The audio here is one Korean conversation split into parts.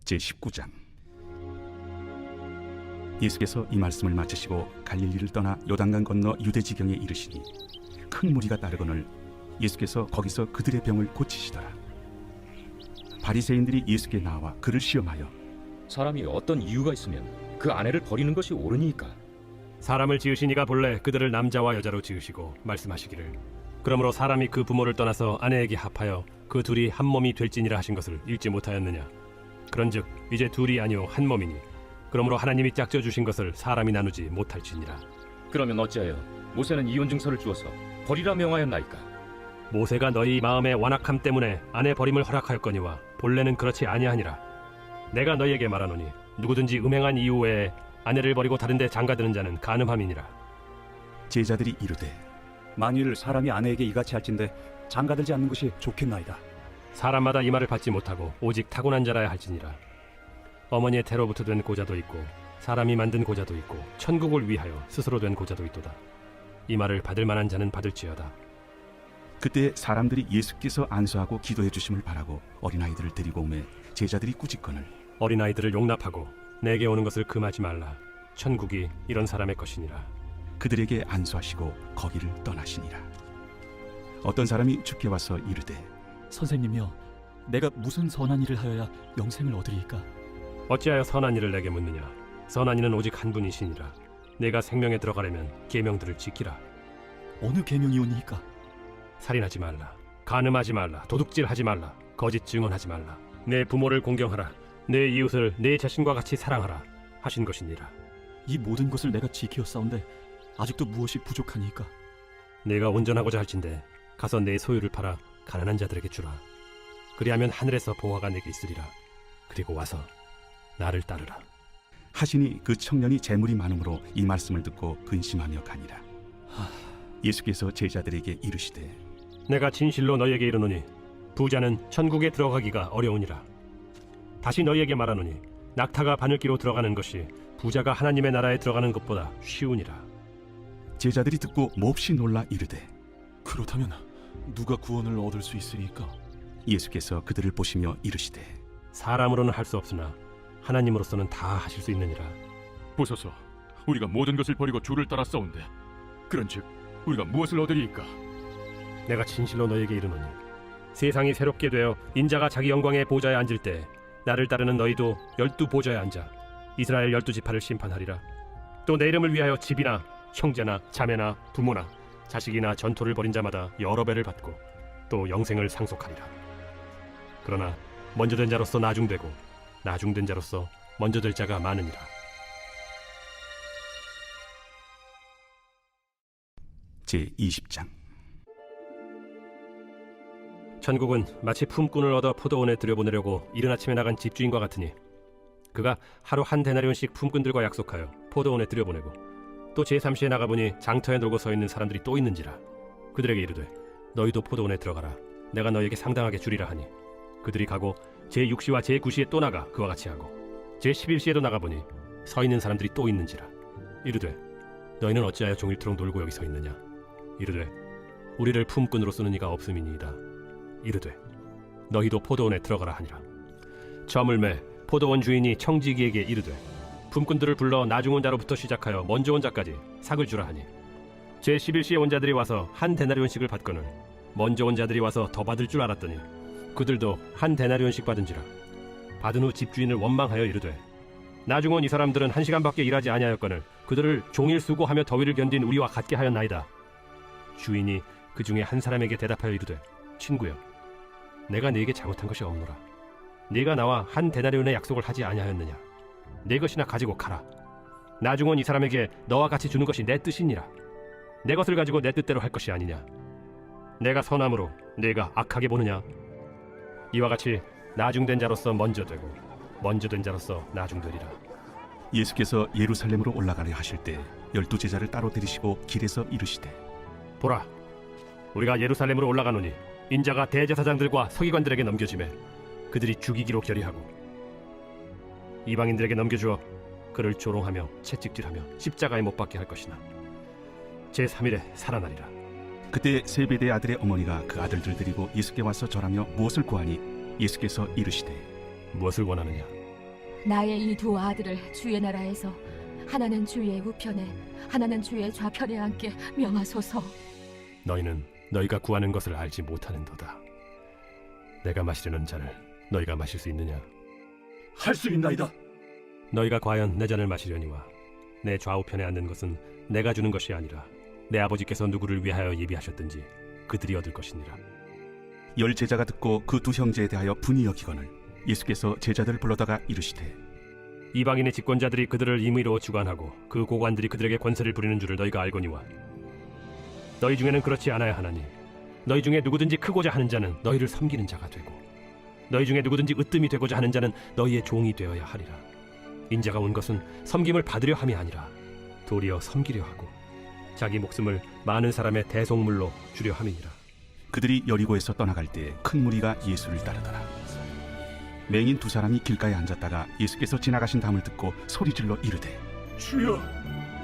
제19장. 예수께서 이 말씀을 마치시고 갈릴리를 떠나 요단강 건너 유대 지경에 이르시니 큰 무리가 따르거늘 예수께서 거기서 그들의 병을 고치시더라. 바리새인들이 예수께 나와 그를 시험하여 사람이 어떤 이유가 있으면 그 아내를 버리는 것이 옳으니까? 사람을 지으신 이가 본래 그들을 남자와 여자로 지으시고 말씀하시기를 그러므로 사람이 그 부모를 떠나서 아내에게 합하여 그 둘이 한 몸이 될지니라 하신 것을 읽지 못하였느냐. 그런즉 이제 둘이 아니요 한 몸이니 그러므로 하나님이 짝져 주신 것을 사람이 나누지 못할지니라. 그러면 어찌하여 모세는 이혼 증서를 주어서 버리라 명하였나이까? 모세가 너희 마음의 완악함 때문에 아내 버림을 허락하였거니와 본래는 그렇지 아니하니라. 내가 너희에게 말하노니 누구든지 음행한 이유 외에 아내를 버리고 다른 데 장가드는 자는 간음함이니라. 제자들이 이르되 만일 사람이 아내에게 이같이 할진대 장가들지 않는 것이 좋겠나이다. 사람마다 이 말을 받지 못하고 오직 타고난 자라야 할지니라. 어머니의 태로부터 된 고자도 있고 사람이 만든 고자도 있고 천국을 위하여 스스로 된 고자도 있도다. 이 말을 받을 만한 자는 받을지어다. 그때 사람들이 예수께서 안수하고 기도해 주심을 바라고 어린아이들을 데리고 오매 제자들이 꾸짖거늘 어린아이들을 용납하고 내게 오는 것을 금하지 말라. 천국이 이런 사람의 것이니라. 그들에게 안수하시고 거기를 떠나시니라. 어떤 사람이 주께 와서 이르되 선생님이여, 내가 무슨 선한 일을 하여야 영생을 얻으리이까? 어찌하여 선한 일을 내게 묻느냐. 선한 이는 오직 한 분이시니라. 내가 생명에 들어가려면 계명들을 지키라. 어느 계명이오니이까? 살인하지 말라. 간음하지 말라. 도둑질하지 말라. 거짓 증언하지 말라. 내 부모를 공경하라. 내 이웃을 내 자신과 같이 사랑하라 하신 것이니라. 이 모든 것을 내가 지키었사온데 아직도 무엇이 부족하니이까? 내가 온전하고자 할진대 가서 내 소유를 팔아 가난한 자들에게 주라. 그리하면 하늘에서 보화가 내게 있으리라. 그리고 와서 나를 따르라. 하시니 그 청년이 재물이 많음으로 이 말씀을 듣고 근심하며 가니라. 예수께서 제자들에게 이르시되 내가 진실로 너희에게 이르노니 부자는 천국에 들어가기가 어려우니라. 다시 너희에게 말하노니 낙타가 바늘기로 들어가는 것이 부자가 하나님의 나라에 들어가는 것보다 쉬우니라. 제자들이 듣고 몹시 놀라 이르되 그렇다면 누가 구원을 얻을 수 있으리까? 예수께서 그들을 보시며 이르시되 사람으로는 할 수 없으나 하나님으로서는 다 하실 수 있느니라. 보소서, 우리가 모든 것을 버리고 주를 따라 싸운데 그런즉 우리가 무엇을 얻으리이까? 내가 진실로 너희에게 이르노니 세상이 새롭게 되어 인자가 자기 영광의 보좌에 앉을 때 나를 따르는 너희도 12 보좌에 앉아 이스라엘 12지파를 심판하리라. 또 내 이름을 위하여 집이나 형제나 자매나 부모나 자식이나 전토를 벌인 자마다 여러 배를 받고 또 영생을 상속하리라. 그러나 먼저 된 자로서 나중되고 나중된 자로서 먼저 될 자가 많으니라. 제20장. 천국은 마치 품꾼을 얻어 포도원에 들여보내려고 이른 아침에 나간 집주인과 같으니 그가 하루 한 데나리온씩 품꾼들과 약속하여 포도원에 들여보내고 또 제3시에 나가보니 장터에 놀고 서 있는 사람들이 또 있는지라. 그들에게 이르되 너희도 포도원에 들어가라. 내가 너희에게 상당하게 주리라 하니 그들이 가고 제6시와 제9시에 또 나가 그와 같이 하고 제11시에도 나가보니 서 있는 사람들이 또 있는지라. 이르되 너희는 어찌하여 종일토록 놀고 여기 서 있느냐. 이르되 우리를 품꾼으로 쓰는 이가 없음이니이다. 이르되 너희도 포도원에 들어가라 하니라. 저물매 포도원 주인이 청지기에게 이르되 품꾼들을 불러 나중 온 자로부터 시작하여 먼저 온 자까지 삭을 주라 하니 제11시에 온 자들이 와서 한 데나리온씩을 받거늘 먼저 온 자들이 와서 더 받을 줄 알았더니 그들도 한 데나리온씩 받은지라. 받은 후 집주인을 원망하여 이르되 나중 온 이 사람들은 1시간밖에 일하지 아니하였거늘 그들을 종일 수고하며 더위를 견딘 우리와 같게 하였나이다. 주인이 그 중에 한 사람에게 대답하여 이르되 친구여, 내가 네게 잘못한 것이 없노라. 네가 나와 한 데나리온의 약속을 하지 아니하였느냐. 내 것이나 가지고 가라. 나중 온 이 사람에게 너와 같이 주는 것이 내 뜻이니라. 내 것을 가지고 내 뜻대로 할 것이 아니냐. 내가 선함으로 네가 악하게 보느냐. 이와 같이 나중된 자로서 먼저 되고 먼저 된 자로서 나중되리라. 예수께서 예루살렘으로 올라가려 하실 때 12 제자를 따로 데리시고 길에서 이르시되 보라, 우리가 예루살렘으로 올라가노니 인자가 대제사장들과 서기관들에게 넘겨지매 그들이 죽이기로 결의하고 이방인들에게 넘겨주어 그를 조롱하며 채찍질하며 십자가에 못 박게 할 것이나 제3일에 살아나리라. 그때 세베대의 아들의 어머니가 그 아들들 데리고 예수께 와서 절하며 무엇을 구하니 예수께서 이르시되 무엇을 원하느냐. 나의 이 두 아들을 주의 나라에서 하나는 주의 우편에 하나는 주의 좌편에 앉게 명하소서. 너희는 너희가 구하는 것을 알지 못하는도다. 내가 마시려는 잔을 너희가 마실 수 있느냐? 할 수 있나이다. 너희가 과연 내 잔을 마시려니와 내 좌우편에 앉는 것은 내가 주는 것이 아니라 내 아버지께서 누구를 위하여 예비하셨든지 그들이 얻을 것이니라. 열 제자가 듣고 그 두 형제에 대하여 분이 여기거늘 예수께서 제자들을 불러다가 이르시되 이방인의 집권자들이 그들을 임의로 주관하고 그 고관들이 그들에게 권세를 부리는 줄을 너희가 알거니와 너희 중에는 그렇지 않아야 하나니 너희 중에 누구든지 크고자 하는 자는 너희를 섬기는 자가 되고 너희 중에 누구든지 으뜸이 되고자 하는 자는 너희의 종이 되어야 하리라. 인자가 온 것은 섬김을 받으려 함이 아니라 도리어 섬기려 하고 자기 목숨을 많은 사람의 대속물로 주려 함이니라. 그들이 여리고에서 떠나갈 때 큰 무리가 예수를 따르더라. 맹인 두 사람이 길가에 앉았다가 예수께서 지나가신 담을 듣고 소리질러 이르되 주여,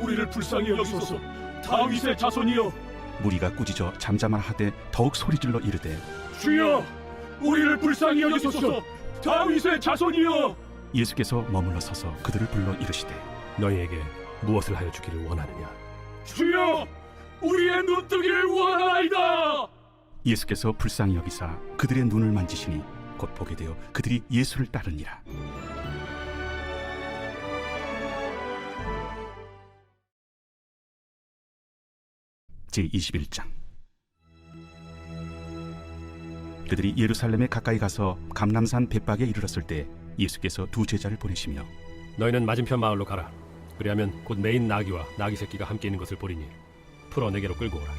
우리를 불쌍히 여기소서. 다윗의 자손이여. 무리가 꾸짖어 잠잠하라 하되 더욱 소리질러 이르되 주여, 우리를 불쌍히 여기소서. 다윗의 자손이여. 예수께서 머물러 서서 그들을 불러 이르시되 너희에게 무엇을 하여 주기를 원하느냐? 주여, 우리의 눈뜨기를 원하나이다. 예수께서 불쌍히 여기사 그들의 눈을 만지시니 곧 보게 되어 그들이 예수를 따르니라. 제21장. 그들이 예루살렘에 가까이 가서 감람산 벳박에 이르렀을 때 예수께서 두 제자를 보내시며 너희는 맞은편 마을로 가라. 그리하면 곧 매인 나귀와 나귀 새끼가 함께 있는 것을 보리니 풀어 내게로 끌고 오라.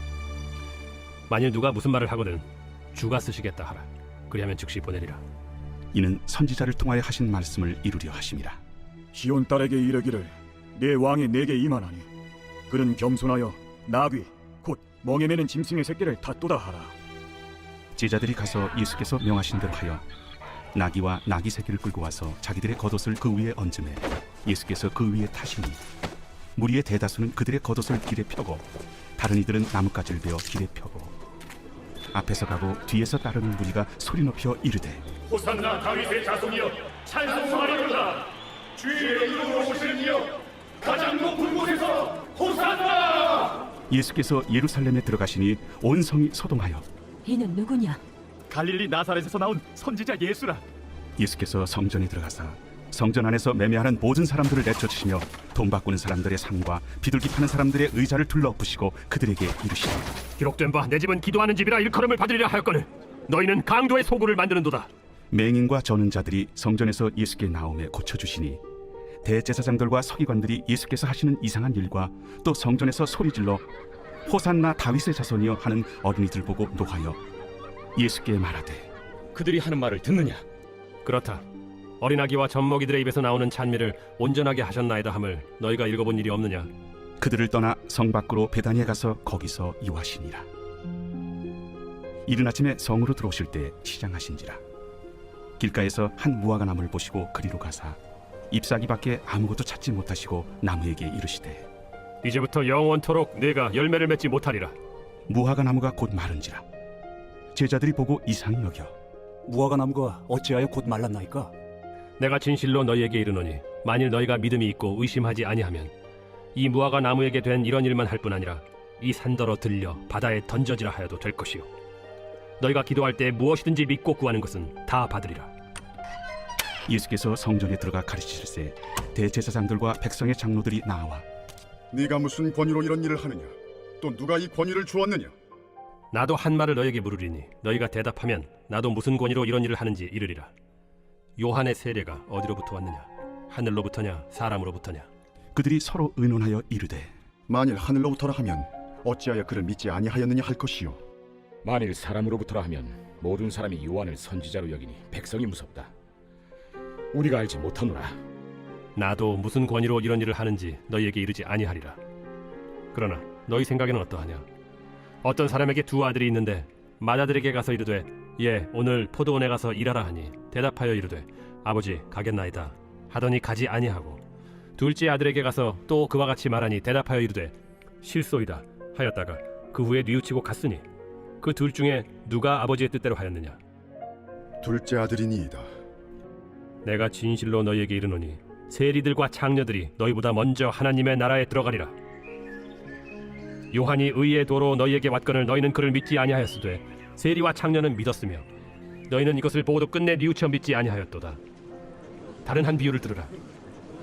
만일 누가 무슨 말을 하거든 주가 쓰시겠다 하라. 그리하면 즉시 보내리라. 이는 선지자를 통하여 하신 말씀을 이루려 하심이라. 시온 딸에게 이르기를 내 왕이 내게 임하나니 그는 겸손하여 나귀 곧 멍에 매는 짐승의 새끼를 닫도다 하라. 제자들이 가서 예수께서 명하신 대로 하여 나귀와 나귀 새끼를 끌고 와서 자기들의 겉옷을 그 위에 얹음에 예수께서 그 위에 타시니 무리의 대다수는 그들의 겉옷을 길에 펴고 다른 이들은 나뭇가지를 베어 길에 펴고 앞에서 가고 뒤에서 따르는 무리가 소리 높여 이르되 호산나 다윗의 자손이여, 찬송하리로다. 주의 이름으로 오시는 이여, 가장 높은 곳에서 호산나. 예수께서 예루살렘에 들어가시니 온 성이 소동하여 이는 누구냐? 갈릴리 나사렛에서 나온 선지자 예수라. 예수께서 성전에 들어가사 성전 안에서 매매하는 모든 사람들을 내쫓으시며 돈 바꾸는 사람들의 상과 비둘기 파는 사람들의 의자를 둘러엎으시고 그들에게 이르시되 기록된 바 내 집은 기도하는 집이라 일컬음을 받으리라 하였거늘 너희는 강도의 소굴을 만드는도다. 맹인과 저는 자들이 성전에서 예수께 나오매 고쳐주시니 대제사장들과 서기관들이 예수께서 하시는 이상한 일과 또 성전에서 소리질러 호산나 다윗의 자손이여 하는 어린이들 보고 노하여 예수께 말하되 그들이 하는 말을 듣느냐? 그렇다. 어린아기와 젖먹이들의 입에서 나오는 찬미를 온전하게 하셨나이다 함을 너희가 읽어본 일이 없느냐? 그들을 떠나 성 밖으로 베다니에 가서 거기서 이와시니라. 이른 아침에 성으로 들어오실 때 시장하신지라. 길가에서 한 무화과 나무를 보시고 그리로 가사 잎사귀 밖에 아무것도 찾지 못하시고 나무에게 이르시되 이제부터 영원토록 네가 열매를 맺지 못하리라. 무화과 나무가 곧 마른지라. 제자들이 보고 이상히 여겨 무화과 나무가 어찌하여 곧 말랐나이까? 내가 진실로 너희에게 이르노니 만일 너희가 믿음이 있고 의심하지 아니하면 이 무화과 나무에게 된 이런 일만 할 뿐 아니라 이 산더러 들려 바다에 던져지라 하여도 될 것이요 너희가 기도할 때 무엇이든지 믿고 구하는 것은 다 받으리라. 예수께서 성전에 들어가 가르치실세 대제사장들과 백성의 장로들이 나와 네가 무슨 권위로 이런 일을 하느냐? 또 누가 이 권위를 주었느냐? 나도 한 말을 너희에게 물으리니 너희가 대답하면 나도 무슨 권위로 이런 일을 하는지 이르리라. 요한의 세례가 어디로부터 왔느냐? 하늘로부터냐 사람으로부터냐? 그들이 서로 의논하여 이르되 만일 하늘로부터라 하면 어찌하여 그를 믿지 아니하였느냐 할 것이요. 만일 사람으로부터라 하면 모든 사람이 요한을 선지자로 여기니 백성이 무섭다. 우리가 알지 못하노라. 나도 무슨 권위로 이런 일을 하는지 너희에게 이르지 아니하리라. 그러나 너희 생각에는 어떠하냐? 어떤 사람에게 두 아들이 있는데 맏아들에게 가서 이르되 예 오늘 포도원에 가서 일하라 하니 대답하여 이르되 아버지 가겠나이다 하더니 가지 아니하고 둘째 아들에게 가서 또 그와 같이 말하니 대답하여 이르되 실소이다 하였다가 그 후에 뉘우치고 갔으니 그 둘 중에 누가 아버지의 뜻대로 하였느냐? 둘째 아들이니이다. 내가 진실로 너희에게 이르노니 세리들과 장녀들이 너희보다 먼저 하나님의 나라에 들어가리라. 요한이 의의 도로 너희에게 왔거늘 너희는 그를 믿지 아니하였으되 세리와 장녀는 믿었으며 너희는 이것을 보고도 끝내 뉘우쳐 믿지 아니하였도다. 다른 한 비유를 들으라.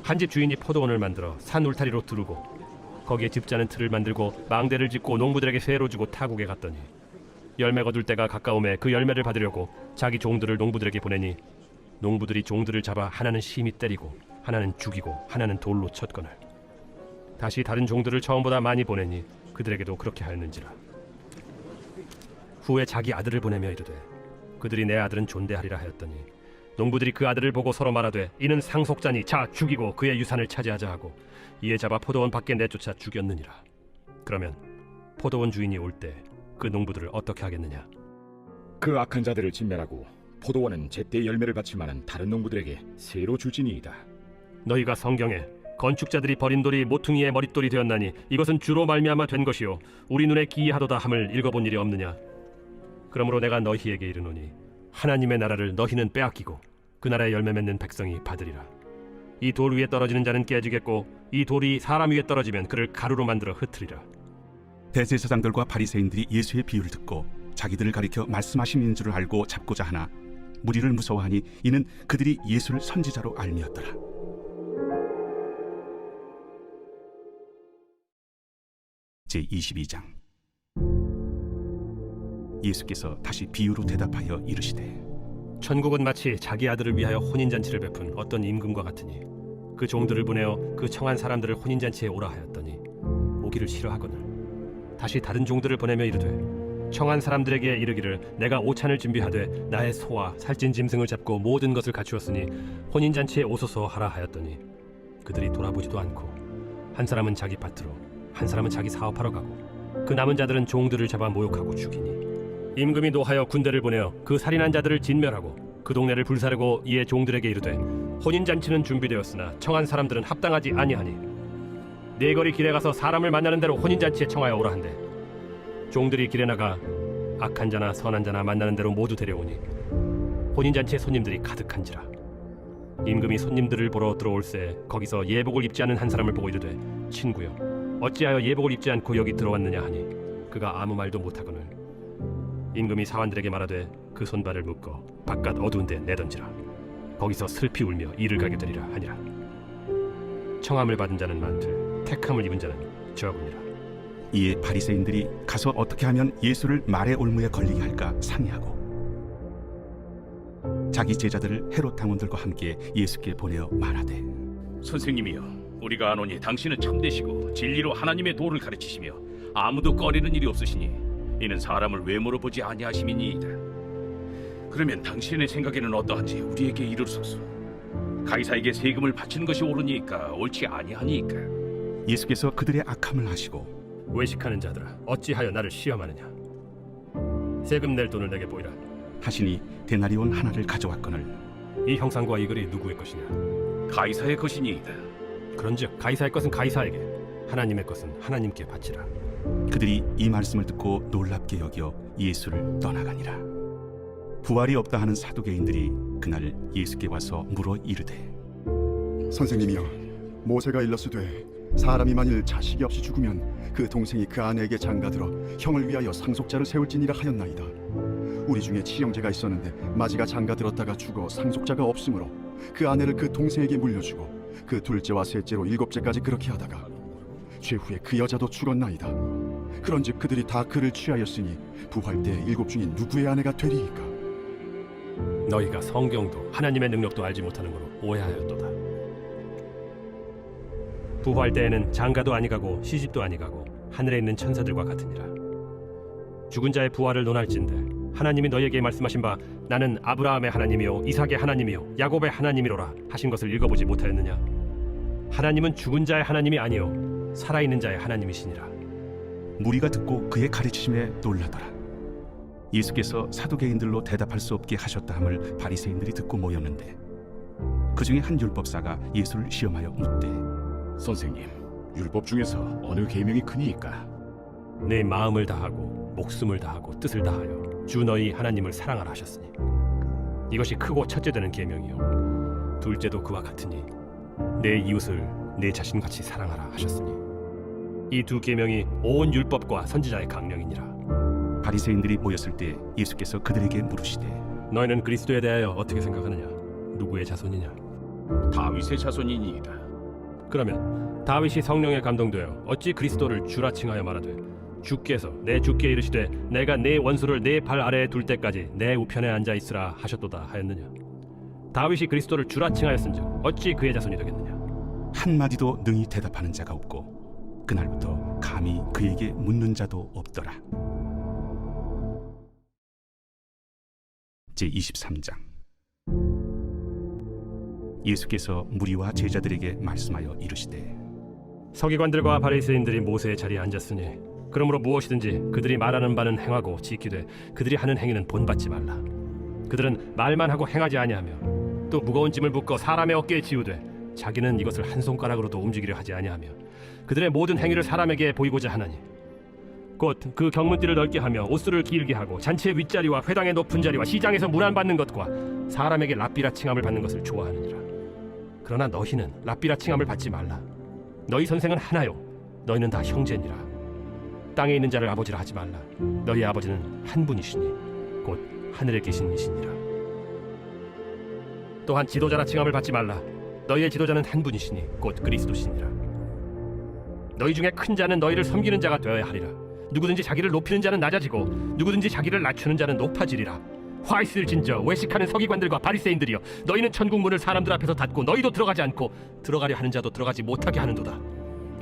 한 집 주인이 포도원을 만들어 산 울타리로 두르고 거기에 즙자는 틀을 만들고 망대를 짓고 농부들에게 세로 주고 타국에 갔더니 열매 거둘 때가 가까움에 그 열매를 받으려고 자기 종들을 농부들에게 보내니 농부들이 종들을 잡아 하나는 심히 때리고 하나는 죽이고 하나는 돌로 쳤거늘 다시 다른 종들을 처음보다 많이 보내니 그들에게도 그렇게 하였는지라. 후에 자기 아들을 보내며 이르되 그들이 내 아들은 존대하리라 하였더니 농부들이 그 아들을 보고 서로 말하되 이는 상속자니 자 죽이고 그의 유산을 차지하자 하고 이에 잡아 포도원 밖에 내쫓아 죽였느니라. 그러면 포도원 주인이 올 때 그 농부들을 어떻게 하겠느냐? 그 악한 자들을 진멸하고 포도원은 제때 열매를 받칠 만한 다른 농부들에게 새로 줄지니이다. 너희가 성경에 건축자들이 버린 돌이 모퉁이의 머릿돌이 되었나니 이것은 주로 말미암아 된 것이요 우리 눈에 기이하도다 함을 읽어본 일이 없느냐? 그러므로 내가 너희에게 이르노니 하나님의 나라를 너희는 빼앗기고 그 나라의 열매 맺는 백성이 받으리라. 이 돌 위에 떨어지는 자는 깨지겠고 이 돌이 사람 위에 떨어지면 그를 가루로 만들어 흩으리라. 대제사장들과 바리새인들이 예수의 비유를 듣고 자기들을 가리켜 말씀하심인 줄을 알고 잡고자 하나 무리를 무서워하니 이는 그들이 예수를 선지자로 알미었더라. 제22장. 예수께서 다시 비유로 대답하여 이르시되 천국은 마치 자기 아들을 위하여 혼인잔치를 베푼 어떤 임금과 같으니 그 종들을 보내어 그 청한 사람들을 혼인잔치에 오라 하였더니 오기를 싫어하거늘 다시 다른 종들을 보내며 이르되 청한 사람들에게 이르기를 내가 오찬을 준비하되 나의 소와 살찐 짐승을 잡고 모든 것을 갖추었으니 혼인잔치에 오소서 하라 하였더니 그들이 돌아보지도 않고 한 사람은 자기 밭으로 한 사람은 자기 사업하러 가고 그 남은 자들은 종들을 잡아 모욕하고 죽이니 임금이 노하여 군대를 보내어 그 살인한 자들을 진멸하고 그 동네를 불사르고 이에 종들에게 이르되 혼인잔치는 준비되었으나 청한 사람들은 합당하지 아니하니 네 거리 길에 가서 사람을 만나는 대로 혼인잔치에 청하여 오라 한대 종들이 길에 나가 악한 자나 선한 자나 만나는 대로 모두 데려오니 혼인잔치에 손님들이 가득한지라. 임금이 손님들을 보러 들어올새 거기서 예복을 입지 않은 한 사람을 보고 이르되 친구여 어찌하여 예복을 입지 않고 여기 들어왔느냐 하니 그가 아무 말도 못하거늘 임금이 사환들에게 말하되 그 손발을 묶어 바깥 어두운 데 내던지라. 거기서 슬피 울며 이를 가게 되리라 하니라. 청함을 받은 자는 많되 택함을 입은 자는 적으니라. 이에 바리새인들이 가서 어떻게 하면 예수를 말의 올무에 걸리게 할까 상의하고 자기 제자들을 헤롯 당원들과 함께 예수께 보내어 말하되 선생님이여, 우리가 아노니 당신은 참되시고 진리로 하나님의 도를 가르치시며 아무도 꺼리는 일이 없으시니 이는 사람을 외모로 보지 아니하심이니이다. 그러면 당신의 생각에는 어떠한지 우리에게 이르소서. 가이사에게 세금을 바치는 것이 옳으니까 옳지 아니하니까. 예수께서 그들의 악함을 아시고 외식하는 자들아 어찌하여 나를 시험하느냐? 세금 낼 돈을 내게 보이라. 하시니 데나리온 하나를 가져왔거늘 이 형상과 이 글이 누구의 것이냐? 가이사의 것이니이다. 그런즉 가이사의 것은 가이사에게 하나님의 것은 하나님께 바치라. 그들이 이 말씀을 듣고 놀랍게 여겨 예수를 떠나가니라. 부활이 없다 하는 사두개인들이 그날 예수께 와서 물어 이르되 선생님이여, 모세가 일렀으되 사람이 만일 자식이 없이 죽으면 그 동생이 그 아내에게 장가들어 형을 위하여 상속자를 세울지니라 하였나이다. 우리 중에 치형제가 있었는데 마지가 장가들었다가 죽어 상속자가 없으므로 그 아내를 그 동생에게 물려주고 그 둘째와 셋째로 일곱째까지 그렇게 하다가 최후에 그 여자도 죽었나이다. 그런즉 그들이 다 그를 취하였으니 부활 때 일곱 중에 누구의 아내가 되리이까? 너희가 성경도 하나님의 능력도 알지 못하는 거로 오해하였도다. 부활 때에는 장가도 아니가고 시집도 아니가고 하늘에 있는 천사들과 같으니라. 죽은 자의 부활을 논할진대 하나님이 너희에게 말씀하신 바 나는 아브라함의 하나님이요 이삭의 하나님이요 야곱의 하나님이로라 하신 것을 읽어보지 못하였느냐? 하나님은 죽은 자의 하나님이 아니요 살아있는 자의 하나님이시니라. 무리가 듣고 그의 가르치심에 놀라더라. 예수께서 사두개인들로 대답할 수 없게 하셨다 함을 바리새인들이 듣고 모였는데 그 중에 한 율법사가 예수를 시험하여 묻되 선생님, 율법 중에서 어느 계명이 크니이까? 내 마음을 다하고 목숨을 다하고 뜻을 다하여 주 너희 하나님을 사랑하라 하셨으니 이것이 크고 첫째 되는 계명이요 둘째도 그와 같으니 내 이웃을 내 자신같이 사랑하라 하셨으니 이 두 계명이 온 율법과 선지자의 강령이니라. 바리새인들이 모였을 때 예수께서 그들에게 물으시되 너희는 그리스도에 대하여 어떻게 생각하느냐? 누구의 자손이냐? 다윗의 자손이니이다. 그러면 다윗이 성령에 감동되어 어찌 그리스도를 주라 칭하여 말하되 주께서 내 주께 이르시되 내가 내 원수를 내 발 아래에 둘 때까지 내 우편에 앉아 있으라 하셨도다 하였느냐? 다윗이 그리스도를 주라 칭하였은즉 어찌 그의 자손이 되겠느냐? 한마디도 능히 대답하는 자가 없고 그날부터 감히 그에게 묻는 자도 없더라. 제23장. 예수께서 무리와 제자들에게 말씀하여 이르시되 서기관들과 바리새인들이 모세의 자리에 앉았으니 그러므로 무엇이든지 그들이 말하는 바는 행하고 지키되 그들이 하는 행위는 본받지 말라. 그들은 말만 하고 행하지 아니하며 또 무거운 짐을 묶어 사람의 어깨에 지우되 자기는 이것을 한 손가락으로도 움직이려 하지 아니하며 그들의 모든 행위를 사람에게 보이고자 하나니 곧 그 경문띠를 넓게 하며 옷수를 길게 하고 잔치의 윗자리와 회당의 높은 자리와 시장에서 문안 받는 것과 사람에게 랍비라 칭함을 받는 것을 좋아하느니라. 그러나 너희는 랍비라 칭함을 받지 말라. 너희 선생은 하나요 너희는 다 형제니라. 땅에 있는 자를 아버지라 하지 말라. 너희 아버지는 한 분이시니 곧 하늘에 계신 이시니라. 또한 지도자라 칭함을 받지 말라. 너희의 지도자는 한 분이시니 곧 그리스도시니라. 너희 중에 큰 자는 너희를 섬기는 자가 되어야 하리라. 누구든지 자기를 높이는 자는 낮아지고 누구든지 자기를 낮추는 자는 높아지리라. 화 있을진저 외식하는 서기관들과 바리새인들이여 너희는 천국 문을 사람들 앞에서 닫고 너희도 들어가지 않고 들어가려 하는 자도 들어가지 못하게 하는도다.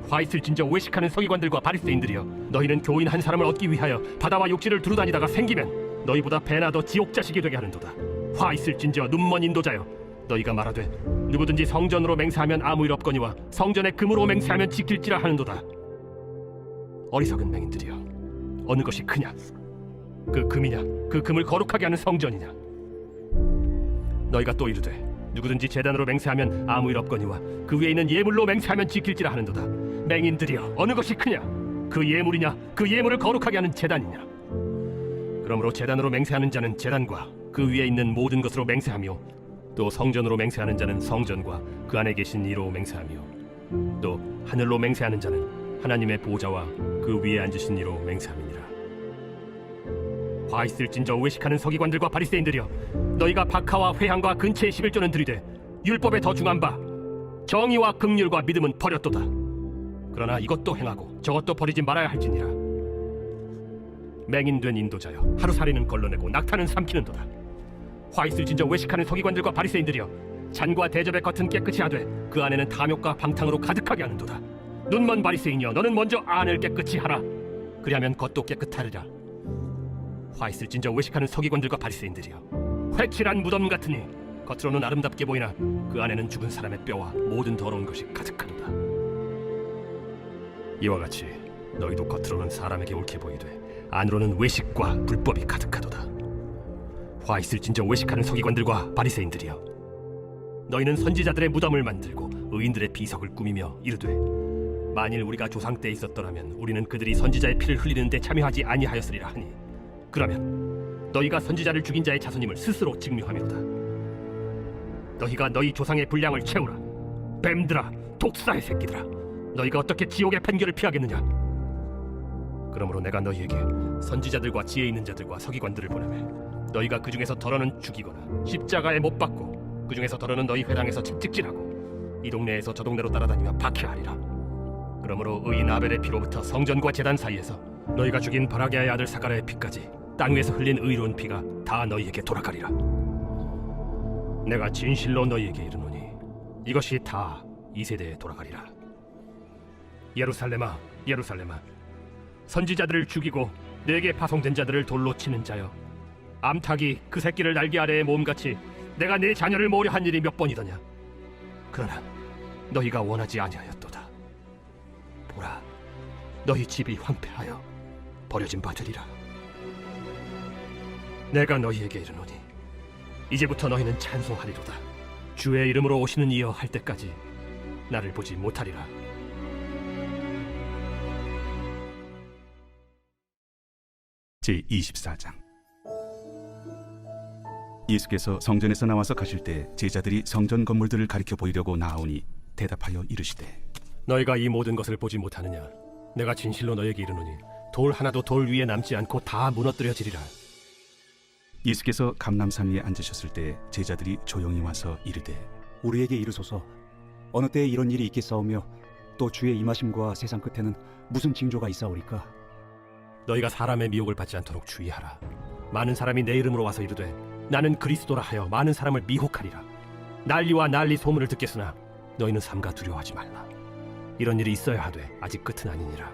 화 있을진저 외식하는 서기관들과 바리새인들이여 너희는 교인 한 사람을 얻기 위하여 바다와 욕지를 두루다니다가 생기면 너희보다 배나 더 지옥 자식이 되게 하는도다. 화 있을진저 눈먼 인도자여 너희가 말하되 누구든지 성전으로 맹세하면 아무 일 없거니와 성전에 금으로 맹세하면 지킬지라 하는도다. 어리석은 맹인들이여 어느 것이 크냐? 그 금이냐? 그 금을 거룩하게 하는 성전이냐? 너희가 또 이르되 누구든지 제단으로 맹세하면 아무 일 없거니와 그 위에 있는 예물로 맹세하면 지킬지라 하는도다. 맹인들이여 어느 것이 크냐? 그 예물이냐? 그 예물을 거룩하게 하는 제단이냐? 그러므로 제단으로 맹세하는 자는 제단과 그 위에 있는 모든 것으로 맹세하며 또 성전으로 맹세하는 자는 성전과 그 안에 계신 이로 맹세하며 또 하늘로 맹세하는 자는 하나님의 보좌와 그 위에 앉으신 이로 맹세함이니라. 화 있을진저 외식하는 서기관들과 바리새인들이여 너희가 박하와 회향과 근체의 11조는 들이되 율법에 더 중한 바 정의와 긍휼과 믿음은 버렸도다. 그러나 이것도 행하고 저것도 버리지 말아야 할지니라. 맹인된 인도자여 하루살이는 걸러내고 낙타는 삼키는도다. 화 있을진저 외식하는 서기관들과 바리새인들이여 잔과 대접의 겉은 깨끗이 하되 그 안에는 탐욕과 방탕으로 가득하게 하는도다. 눈먼 바리새인이여 너는 먼저 안을 깨끗이 하라. 그리하면 겉도 깨끗하리라. 화 있을진저 외식하는 서기관들과 바리새인들이여 회칠한 무덤 같으니 겉으로는 아름답게 보이나 그 안에는 죽은 사람의 뼈와 모든 더러운 것이 가득하도다. 이와 같이 너희도 겉으로는 사람에게 옳게 보이되 안으로는 외식과 불법이 가득하도다. 화 있을진저 외식하는 서기관들과 바리새인들이여 너희는 선지자들의 무덤을 만들고 의인들의 비석을 꾸미며 이르되 만일 우리가 조상 때 있었더라면 우리는 그들이 선지자의 피를 흘리는 데 참여하지 아니하였으리라 하니 그러면 너희가 선지자를 죽인 자의 자손임을 스스로 증명하미로다. 너희가 너희 조상의 분량을 채우라. 뱀들아 독사의 새끼들아 너희가 어떻게 지옥의 판결을 피하겠느냐. 그러므로 내가 너희에게 선지자들과 지혜 있는 자들과 서기관들을 보내매 너희가 그 중에서 덜어는 죽이거나 십자가에 못 박고 그 중에서 덜어는 너희 회당에서 채찍질하고 이 동네에서 저 동네로 따라다니며 박해하리라. 그러므로 의인 아벨의 피로부터 성전과 제단 사이에서 너희가 죽인 바라게아의 아들 사가랴의 피까지 땅 위에서 흘린 의로운 피가 다 너희에게 돌아가리라. 내가 진실로 너희에게 이르노니 이것이 다 이 세대에 돌아가리라. 예루살렘아 예루살렘아 선지자들을 죽이고 내게 파송된 자들을 돌로 치는 자여 암탉이 그 새끼를 날개 아래에 모음같이 내가 내 자녀를 모으려 한 일이 몇 번이더냐. 그러나 너희가 원하지 아니하였도다. 보라 너희 집이 황폐하여 버려진 바 되리라. 내가 너희에게 이르노니 이제부터 너희는 찬송하리로다. 주의 이름으로 오시는 이여 할 때까지 나를 보지 못하리라. 제24장. 예수께서 성전에서 나와서 가실 때 제자들이 성전 건물들을 가리켜 보이려고 나아오니 대답하여 이르시되 너희가 이 모든 것을 보지 못하느냐? 내가 진실로 너희에게 이르노니 돌 하나도 돌 위에 남지 않고 다 무너뜨려지리라. 예수께서 감람산 위에 앉으셨을 때 제자들이 조용히 와서 이르되 우리에게 이르소서 어느 때에 이런 일이 있겠사오며 또 주의 임하심과 세상 끝에는 무슨 징조가 있사오리까? 너희가 사람의 미혹을 받지 않도록 주의하라. 많은 사람이 내 이름으로 와서 이르되 나는 그리스도라 하여 많은 사람을 미혹하리라. 난리와 난리 소문을 듣겠으나 너희는 삼가 두려워하지 말라. 이런 일이 있어야 하되 아직 끝은 아니니라.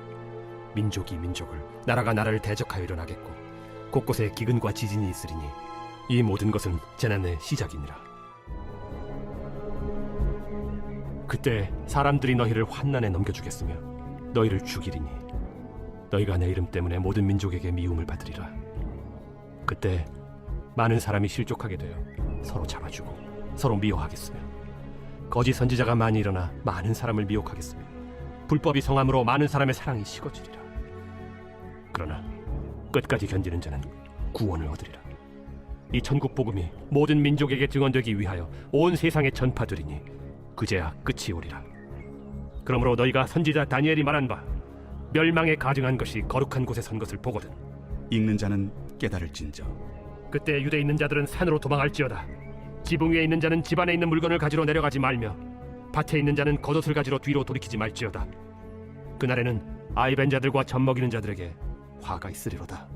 민족이 민족을, 나라가 나라를 대적하여 일어나겠고 곳곳에 기근과 지진이 있으리니 이 모든 것은 재난의 시작이니라. 그때 사람들이 너희를 환난에 넘겨주겠으며 너희를 죽이리니 너희가 내 이름 때문에 모든 민족에게 미움을 받으리라. 그때 많은 사람이 실족하게 되어 서로 잡아주고 서로 미워하겠으며 거짓 선지자가 많이 일어나 많은 사람을 미혹하겠으며 불법이 성함으로 많은 사람의 사랑이 식어지리라. 그러나 끝까지 견디는 자는 구원을 얻으리라. 이 천국 복음이 모든 민족에게 증언되기 위하여 온 세상에 전파되리니 그제야 끝이 오리라. 그러므로 너희가 선지자 다니엘이 말한 바 멸망에 가증한 것이 거룩한 곳에 선 것을 보거든. 읽는 자는 깨달을진저. 그때 유대에 있는 자들은 산으로 도망할지어다. 지붕 위에 있는 자는 집 안에 있는 물건을 가지러 내려가지 말며 밭에 있는 자는 겉옷을 가지러 뒤로 돌이키지 말지어다. 그날에는 아이 뵌 자들과 젖 먹이는 자들에게 화가 있으리로다.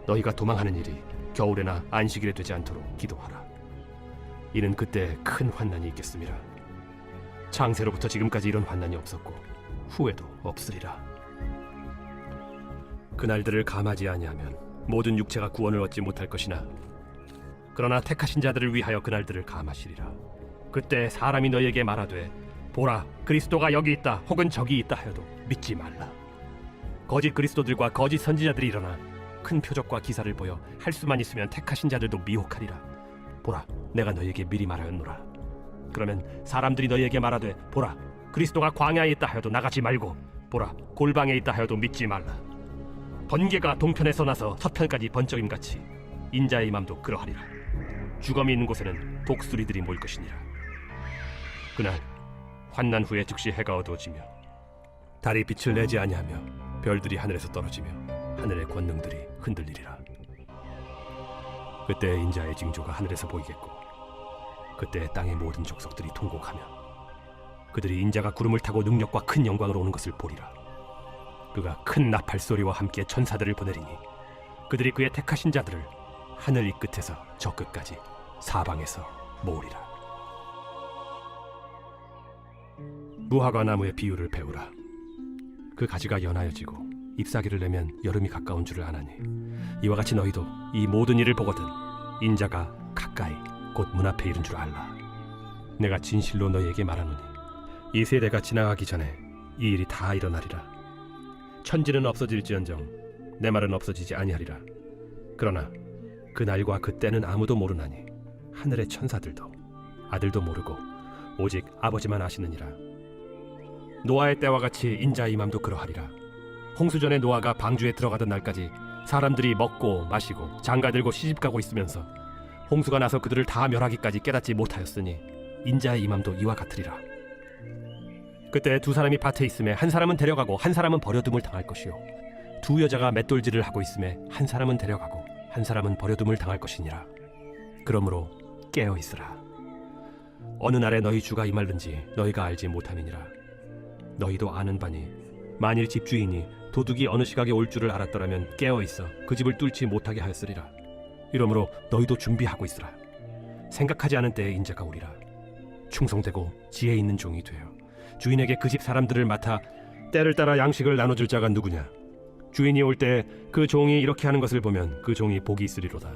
너희가 도망하는 일이 겨울에나 안식일에 되지 않도록 기도하라. 이는 그때 큰 환난이 있겠음이라. 창세로부터 지금까지 이런 환난이 없었고 후에도 없으리라. 그날들을 감하지 아니하면 모든 육체가 구원을 얻지 못할 것이나 그러나 택하신 자들을 위하여 그날들을 감하시리라. 그때 사람이 너희에게 말하되 보라 그리스도가 여기 있다 혹은 저기 있다 하여도 믿지 말라. 거짓 그리스도들과 거짓 선지자들이 일어나 큰 표적과 기사를 보여 할 수만 있으면 택하신 자들도 미혹하리라. 보라 내가 너희에게 미리 말하였노라. 그러면 사람들이 너희에게 말하되 보라 그리스도가 광야에 있다 하여도 나가지 말고 보라 골방에 있다 하여도 믿지 말라. 번개가 동편에서 나서 서편까지 번쩍임같이 인자의 맘도 그러하리라. 주검이 있는 곳에는 독수리들이 모일 것이니라. 그날 환난 후에 즉시 해가 어두워지며 달이 빛을 내지 아니하며 별들이 하늘에서 떨어지며 하늘의 권능들이 흔들리리라. 그때 인자의 징조가 하늘에서 보이겠고 그때 땅의 모든 족속들이 통곡하며 그들이 인자가 구름을 타고 능력과 큰 영광으로 오는 것을 보리라. 그가 큰 나팔 소리와 함께 천사들을 보내리니 그들이 그의 택하신 자들을 하늘 이 끝에서 저 끝까지 사방에서 모으리라. 무화과 나무의 비유를 배우라. 그 가지가 연하여지고 잎사귀를 내면 여름이 가까운 줄을 아나니 이와 같이 너희도 이 모든 일을 보거든 인자가 가까이 곧 문 앞에 이른 줄 알라. 내가 진실로 너희에게 말하노니 이 세대가 지나가기 전에 이 일이 다 일어나리라. 천지는 없어질지언정 내 말은 없어지지 아니하리라. 그러나 그 날과 그 때는 아무도 모르나니 하늘의 천사들도 아들도 모르고 오직 아버지만 아시느니라. 노아의 때와 같이 인자의 맘도 그러하리라. 홍수전에 노아가 방주에 들어가던 날까지 사람들이 먹고 마시고 장가들고 시집가고 있으면서 홍수가 나서 그들을 다 멸하기까지 깨닫지 못하였으니 인자의 임함도 이와 같으리라. 그때 두 사람이 밭에 있음에 한 사람은 데려가고 한 사람은 버려둠을 당할 것이요 두 여자가 맷돌질을 하고 있음에 한 사람은 데려가고 한 사람은 버려둠을 당할 것이니라. 그러므로 깨어 있으라. 어느 날에 너희 주가 임할는지 너희가 알지 못함이니라. 너희도 아는 바니 만일 집주인이 도둑이 어느 시각에 올 줄을 알았더라면 깨어 있어 그 집을 뚫지 못하게 하였으리라. 이러므로 너희도 준비하고 있으라. 생각하지 않은 때에 인자가 오리라. 충성되고 지혜 있는 종이 되어 주인에게 그 집 사람들을 맡아 때를 따라 양식을 나눠줄 자가 누구냐. 주인이 올 때 그 종이 이렇게 하는 것을 보면 그 종이 복이 있으리로다.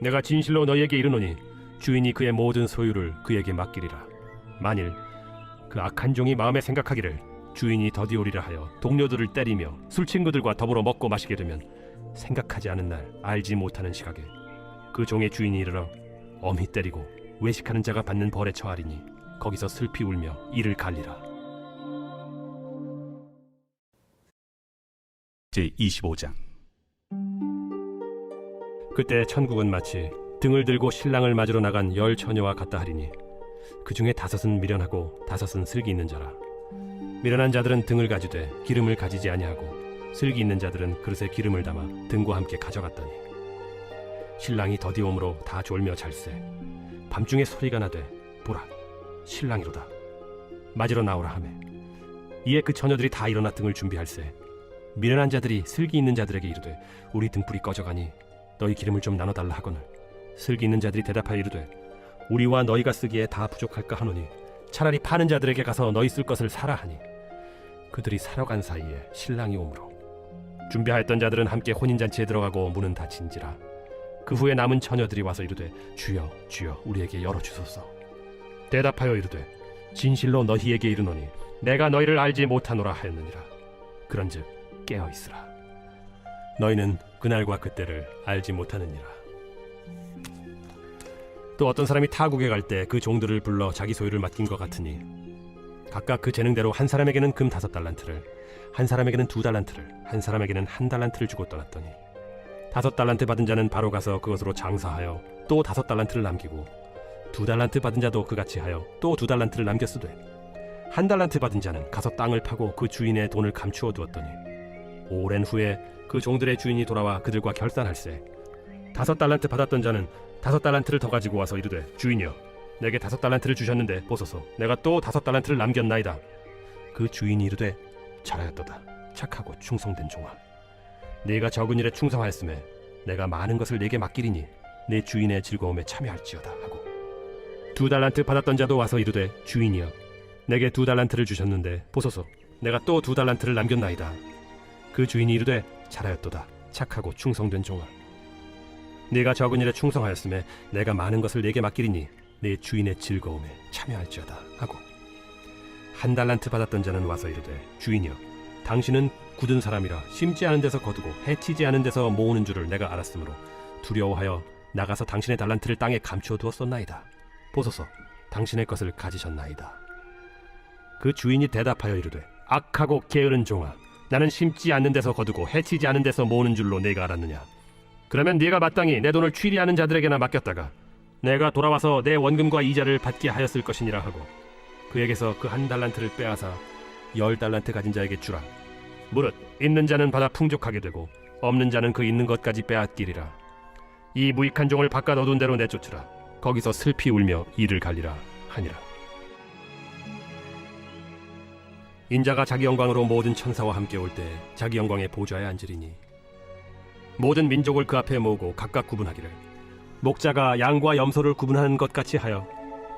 내가 진실로 너희에게 이르노니 주인이 그의 모든 소유를 그에게 맡기리라. 만일 그 악한 종이 마음에 생각하기를 주인이 더디 오리라 하여 동료들을 때리며 술 친구들과 더불어 먹고 마시게 되면 생각하지 않은 날 알지 못하는 시각에 그 종의 주인이 이르러 엄히 때리고 외식하는 자가 받는 벌에 처하리니 거기서 슬피 울며 이를 갈리라. 제25장. 그때 천국은 마치 등을 들고 신랑을 맞으러 나간 10 처녀와 같다 하리니 그 중에 5은 미련하고 5은 슬기 있는 자라. 미련한 자들은 등을 가지되 기름을 가지지 아니하고 슬기 있는 자들은 그릇에 기름을 담아 등과 함께 가져갔더니 신랑이 더디옴으로 다 졸며 잘세. 밤중에 소리가 나되 보라 신랑이로다 맞으러 나오라 하매 이에 그 처녀들이 다 일어나 등을 준비할세. 미련한 자들이 슬기 있는 자들에게 이르되 우리 등불이 꺼져가니 너희 기름을 좀 나눠달라 하거늘 슬기 있는 자들이 대답하여 이르되 우리와 너희가 쓰기에 다 부족할까 하노니 차라리 파는 자들에게 가서 너희 쓸 것을 사라 하니 그들이 사러 간 사이에 신랑이 오므로 준비하였던 자들은 함께 혼인잔치에 들어가고 문은 닫힌지라. 그 후에 남은 처녀들이 와서 이르되 주여 주여 우리에게 열어주소서. 대답하여 이르되 진실로 너희에게 이르노니 내가 너희를 알지 못하노라 하였느니라. 그런즉 깨어있으라. 너희는 그날과 그때를 알지 못하느니라. 또 어떤 사람이 타국에 갈 때 그 종들을 불러 자기 소유를 맡긴 것 같으니 각각 그 재능대로 한 사람에게는 금 5달란트를, 한 사람에게는 2달란트를, 한 사람에게는 1달란트를 주고 떠났더니 5달란트 받은 자는 바로 가서 그것으로 장사하여 또 5달란트를 남기고 2달란트 받은 자도 그같이 하여 또 2달란트를 남겼으되 1달란트 받은 자는 가서 땅을 파고 그 주인의 돈을 감추어 두었더니 오랜 후에 그 종들의 주인이 돌아와 그들과 결산할세. 5달란트 받았던 자는 5달란트를 더 가지고 와서 이르되 주인이여 내게 5달란트를 주셨는데 보소서 내가 또 5달란트를 남겼나이다. 그 주인이 이르되 잘하였도다 착하고 충성된 종아 네가 적은 일에 충성하였음에 내가 많은 것을 네게 맡기리니 내 주인의 즐거움에 참여할지어다 하고 2달란트 받았던 자도 와서 이르되 주인이여 내게 2달란트를 주셨는데 보소서 내가 또 2달란트를 남겼나이다. 그 주인이 이르되 잘하였도다 착하고 충성된 종아 네가 적은 일에 충성하였음에 내가 많은 것을 네게 맡기리니 내 주인의 즐거움에 참여할지어다 하고 1달란트 받았던 자는 와서 이르되 주인이여 당신은 굳은 사람이라 심지 않은 데서 거두고 해치지 않은 데서 모으는 줄을 내가 알았으므로 두려워하여 나가서 당신의 달란트를 땅에 감추어 두었었나이다. 보소서 당신의 것을 가지셨나이다. 그 주인이 대답하여 이르되 악하고 게으른 종아 나는 심지 않는 데서 거두고 해치지 않은 데서 모으는 줄로 내가 알았느냐. 그러면 네가 마땅히 내 돈을 취리하는 자들에게나 맡겼다가 내가 돌아와서 내 원금과 이자를 받게 하였을 것이니라 하고 그에게서 그 1달란트를 빼앗아 10달란트 가진 자에게 주라. 무릇 있는 자는 받아 풍족하게 되고 없는 자는 그 있는 것까지 빼앗기리라. 이 무익한 종을 바깥 어두운 데로 내쫓으라. 거기서 슬피 울며 이를 갈리라 하니라. 인자가 자기 영광으로 모든 천사와 함께 올 때 자기 영광의 보좌에 앉으리니 모든 민족을 그 앞에 모으고 각각 구분하기를 목자가 양과 염소를 구분하는 것 같이 하여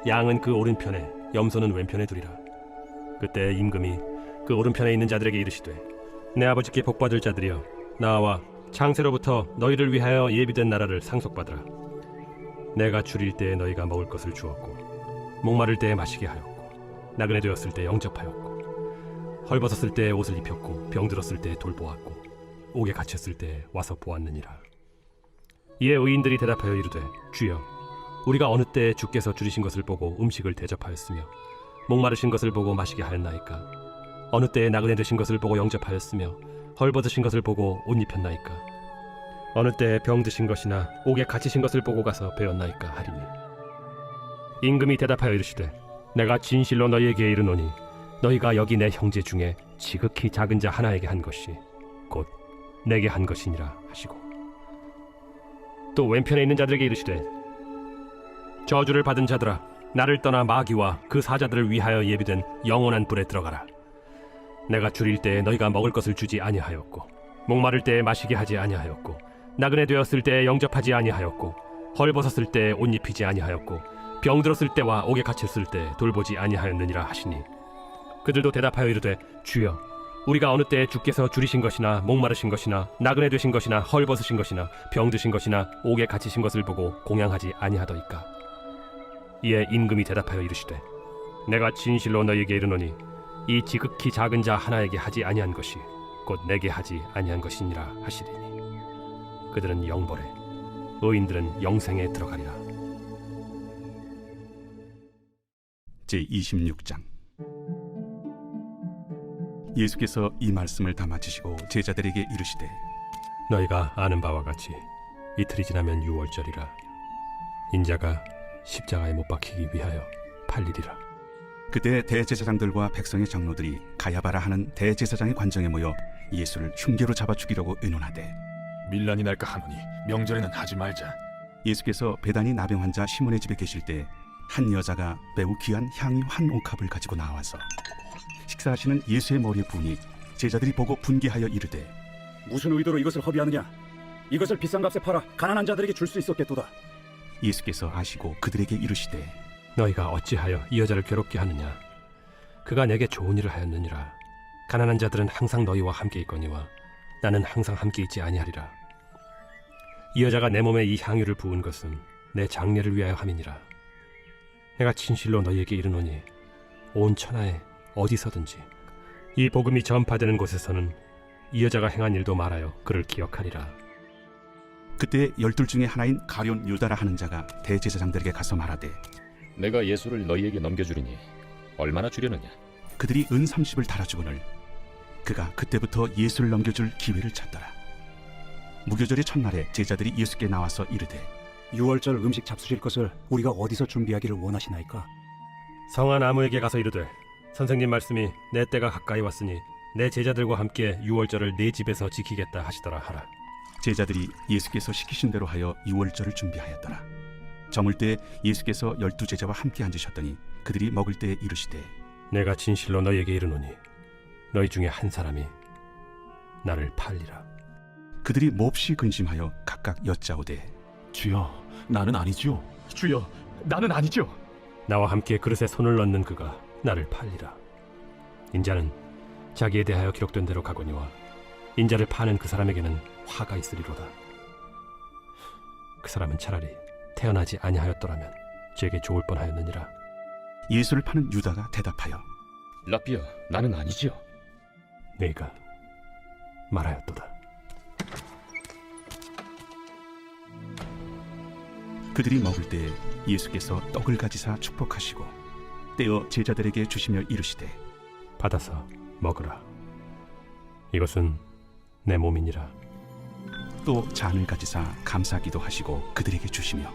양은 그 오른편에 염소는 왼편에 두리라. 그때 임금이 그 오른편에 있는 자들에게 이르시되 내 아버지께 복받을 자들이여 나와 창세로부터 너희를 위하여 예비된 나라를 상속받으라. 내가 줄일 때에 너희가 먹을 것을 주었고 목마를 때에 마시게 하였고 나그네 되었을 때 영접하였고 헐벗었을 때 옷을 입혔고 병들었을 때 돌보았고 옥에 갇혔을 때 와서 보았느니라. 이에 의인들이 대답하여 이르되 주여 우리가 어느 때에 주께서 줄이신 것을 보고 음식을 대접하였으며 목마르신 것을 보고 마시게 하였나이까. 어느 때에 나그네 되신 것을 보고 영접하였으며 헐벗으신 것을 보고 옷 입혔나이까. 어느 때에 병드신 것이나 옥에 갇히신 것을 보고 가서 배웠나이까 하리니 임금이 대답하여 이르시되 내가 진실로 너희에게 이르노니 너희가 여기 내 형제 중에 지극히 작은 자 하나에게 한 것이 곧 내게 한 것이니라 하시고 또 왼편에 있는 자들에게 이르시되 저주를 받은 자들아 나를 떠나 마귀와 그 사자들을 위하여 예비된 영원한 불에 들어가라. 내가 줄일 때에 너희가 먹을 것을 주지 아니하였고 목마를 때에 마시게 하지 아니하였고 나그네 되었을 때에 영접하지 아니하였고 헐벗었을 때에 옷 입히지 아니하였고 병들었을 때와 옥에 갇혔을 때 돌보지 아니하였느니라 하시니 그들도 대답하여 이르되 주여 우리가 어느 때에 주께서 줄이신 것이나 목마르신 것이나 나그네 되신 것이나 헐벗으신 것이나 병드신 것이나 옥에 갇히신 것을 보고 공양하지 아니하더이까. 이에 임금이 대답하여 이르시되 내가 진실로 너희에게 이르노니 이 지극히 작은 자 하나에게 하지 아니한 것이 곧 내게 하지 아니한 것이니라 하시리니 그들은 영벌에 의인들은 영생에 들어가리라. 제26장 예수께서 이 말씀을 다 마치시고 제자들에게 이르시되 너희가 아는 바와 같이 이틀이 지나면 유월절이라. 인자가 십자가에 못 박히기 위하여 팔리리라. 그때 대제사장들과 백성의 장로들이 가야바라 하는 대제사장의 관정에 모여 예수를 흉계로 잡아 죽이려고 의논하되 밀란이 날까 하노니 명절에는 하지 말자. 예수께서 베다니 나병 환자 시몬의 집에 계실 때 한 여자가 매우 귀한 향유 한 옥합을 가지고 나와서 식사하시는 예수의 머리에 부으니 제자들이 보고 분개하여 이르되 무슨 의도로 이것을 허비하느냐? 이것을 비싼 값에 팔아 가난한 자들에게 줄 수 있었겠도다. 예수께서 아시고 그들에게 이르시되 너희가 어찌하여 이 여자를 괴롭게 하느냐? 그가 내게 좋은 일을 하였느니라. 가난한 자들은 항상 너희와 함께 있거니와 나는 항상 함께 있지 아니하리라. 이 여자가 내 몸에 이 향유를 부은 것은 내 장례를 위하여 함이니라. 내가 진실로 너희에게 이르노니 온 천하에 어디서든지 이 복음이 전파되는 곳에서는 이 여자가 행한 일도 말하여 그를 기억하리라. 그때 12 중에 하나인 가룟 유다라 하는 자가 대제사장들에게 가서 말하되 내가 예수를 너희에게 넘겨주리니 얼마나 주려느냐? 그들이 은 30을 달아주거늘 그가 그때부터 예수를 넘겨줄 기회를 찾더라. 무교절의 첫날에 제자들이 예수께 나와서 이르되 유월절 음식 잡수실 것을 우리가 어디서 준비하기를 원하시나이까? 성한 아무에게 가서 이르되 선생님 말씀이 내 때가 가까이 왔으니 내 제자들과 함께 유월절을 내 집에서 지키겠다 하시더라 하라. 제자들이 예수께서 시키신 대로 하여 유월절을 준비하였더라. 저물 때 예수께서 12 제자와 함께 앉으셨더니 그들이 먹을 때 이르시되 내가 진실로 너희에게 이르노니 너희 중에 한 사람이 나를 팔리라. 그들이 몹시 근심하여 각각 여짜오되 주여, 나는 아니지요. 주여, 나는 아니죠. 나와 함께 그릇에 손을 넣는 그가 나를 팔리라. 인자는 자기에 대하여 기록된 대로 가거니와 인자를 파는 그 사람에게는 화가 있으리로다. 그 사람은 차라리 태어나지 아니하였더라면 제게 좋을 뻔하였느니라. 예수를 파는 유다가 대답하여 라비야, 나는 아니지요. 네가 말하였도다. 그들이 먹을 때 예수께서 떡을 가지사 축복하시고 떼어 제자들에게 주시며 이르시되 받아서 먹으라. 이것은 내 몸이니라. 또 잔을 가지사 감사기도 하시고 그들에게 주시며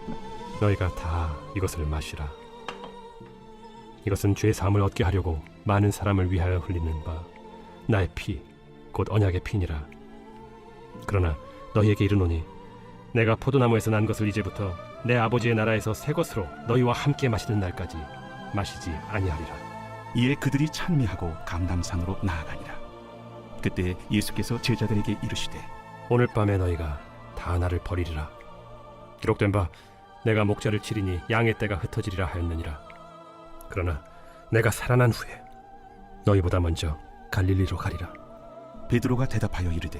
너희가 다 이것을 마시라. 이것은 죄 사함을 얻게 하려고 많은 사람을 위하여 흘리는 바 나의 피 곧 언약의 피니라. 그러나 너희에게 이르노니 내가 포도나무에서 난 것을 이제부터 내 아버지의 나라에서 새 것으로 너희와 함께 마시는 날까지 마시지 아니하리라. 이에 그들이 찬미하고 감람산으로 나아가니라. 그때 예수께서 제자들에게 이르시되 오늘 밤에 너희가 다 나를 버리리라. 기록된 바 내가 목자를 치리니 양의 떼가 흩어지리라 하였느니라. 그러나 내가 살아난 후에 너희보다 먼저 갈릴리로 가리라. 베드로가 대답하여 이르되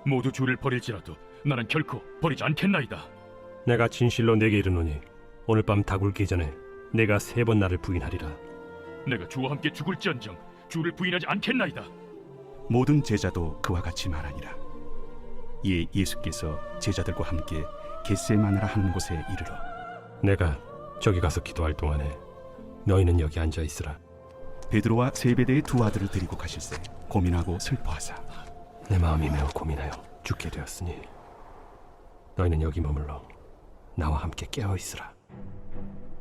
모두 주를 버릴지라도 나는 결코 버리지 않겠나이다. 내가 진실로 네게 이르노니 오늘 밤 다굴기 전에 내가 3번 나를 부인하리라. 내가 주와 함께 죽을지언정 주를 부인하지 않겠나이다. 모든 제자도 그와 같이 말하니라. 이에 예수께서 제자들과 함께 겟세마네라 하는 곳에 이르러 내가 저기 가서 기도할 동안에 너희는 여기 앉아 있으라. 베드로와 세베대의 2 아들을 데리고 가실새 고민하고 슬퍼하사 내 마음이 매우 고민하여 죽게 되었으니 너희는 여기 머물러 나와 함께 깨어 있으라.